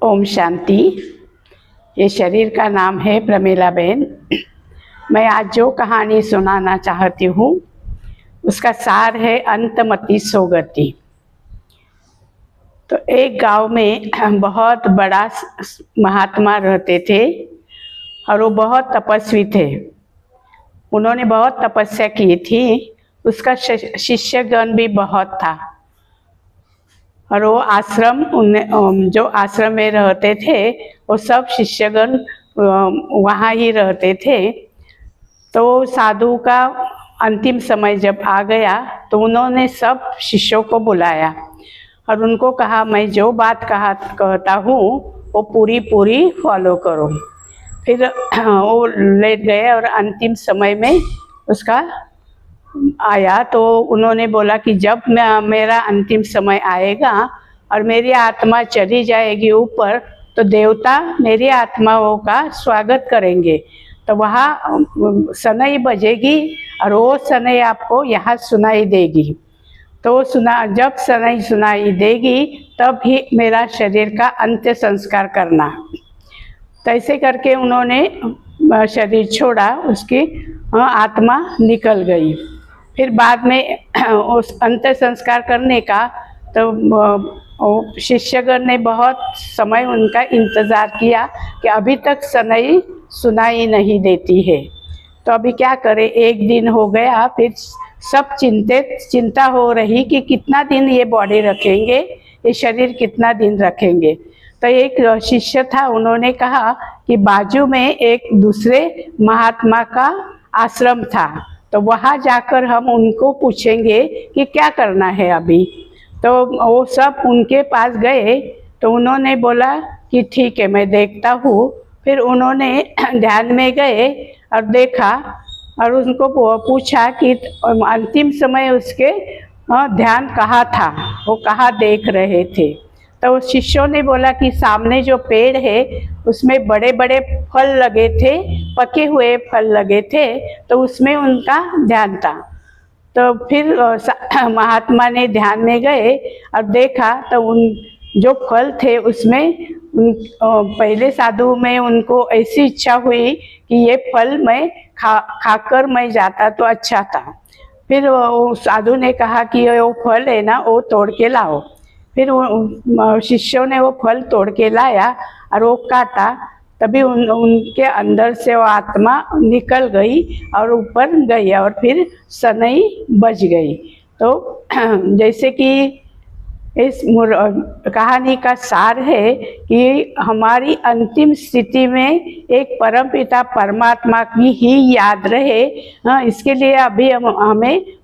ओम शांति। ये शरीर का नाम है प्रमीला बेन। मैं आज जो कहानी सुनाना चाहती हूँ उसका सार है अंतमति सोगति। तो एक गांव में बहुत बड़ा महात्मा रहते थे और वो बहुत तपस्वी थे। उन्होंने बहुत तपस्या की थी। उसका शिष्यगण भी बहुत था और वो आश्रम जो आश्रम में रहते थे वो सब शिष्यगण वहाँ ही रहते थे। तो साधु का अंतिम समय जब आ गया तो उन्होंने सब शिष्यों को बुलाया और उनको कहा, मैं जो बात कहता हूँ वो पूरी फॉलो करो। फिर वो लेट गए और अंतिम समय में उसका आया तो उन्होंने बोला कि जब मेरा अंतिम समय आएगा और मेरी आत्मा चली जाएगी ऊपर तो देवता मेरी आत्माओं का स्वागत करेंगे। तो वहाँ सनई बजेगी और वो सनई आपको यहाँ सुनाई देगी। तो जब सनई सुनाई देगी तब ही मेरा शरीर का अंत्य संस्कार करना। तो ऐसे करके उन्होंने शरीर छोड़ा, उसकी आत्मा निकल गई। फिर बाद में उस अंत्य संस्कार करने का तो शिष्यगण ने बहुत समय उनका इंतज़ार किया कि अभी तक सनई सुनाई नहीं देती है। तो अभी क्या करें, एक दिन हो गया। फिर सब चिंता हो रही कि कितना दिन ये बॉडी रखेंगे, ये शरीर कितना दिन रखेंगे। तो एक शिष्य था, उन्होंने कहा कि बाजू में एक दूसरे महात्मा का आश्रम था, तो वहाँ जाकर हम उनको पूछेंगे कि क्या करना है अभी। तो वो सब उनके पास गए तो उन्होंने बोला कि ठीक है मैं देखता हूँ। फिर उन्होंने ध्यान में गए और देखा और उनको पूछा कि अंतिम समय उसके ध्यान कहाँ था, वो कहाँ देख रहे थे। तो शिष्यों ने बोला कि सामने जो पेड़ है उसमें बड़े बड़े फल लगे थे, पके हुए फल लगे थे, तो उसमें उनका ध्यान था। तो फिर महात्मा ने ध्यान में गए और देखा तो उन जो फल थे उसमें पहले साधु में उनको ऐसी इच्छा हुई कि ये फल मैं खाकर मैं जाता तो अच्छा था। फिर वो साधु ने कहा कि वो फल है ना वो तोड़ के लाओ। फिर शिष्यों ने वो फल तोड़ के लाया और वो काटा, तभी उनके अंदर से वो आत्मा निकल गई और ऊपर गई और फिर सनई बज गई। तो जैसे कि इस कहानी का सार है कि हमारी अंतिम स्थिति में एक परमपिता परमात्मा की ही याद रहे। इसके लिए अभी हमें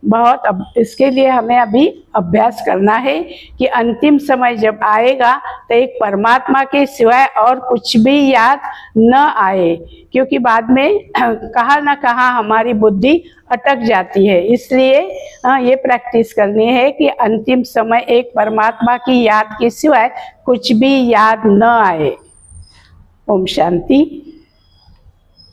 अभी अभ्यास करना है कि अंतिम समय जब आएगा तो एक परमात्मा के सिवाय और कुछ भी याद न आए, क्योंकि बाद में कहाँ न कहाँ हमारी बुद्धि अटक जाती है। इसलिए ये प्रैक्टिस करनी है कि अंतिम समय एक परमात्मा की याद के सिवाय कुछ भी याद न आए। ओम शांति।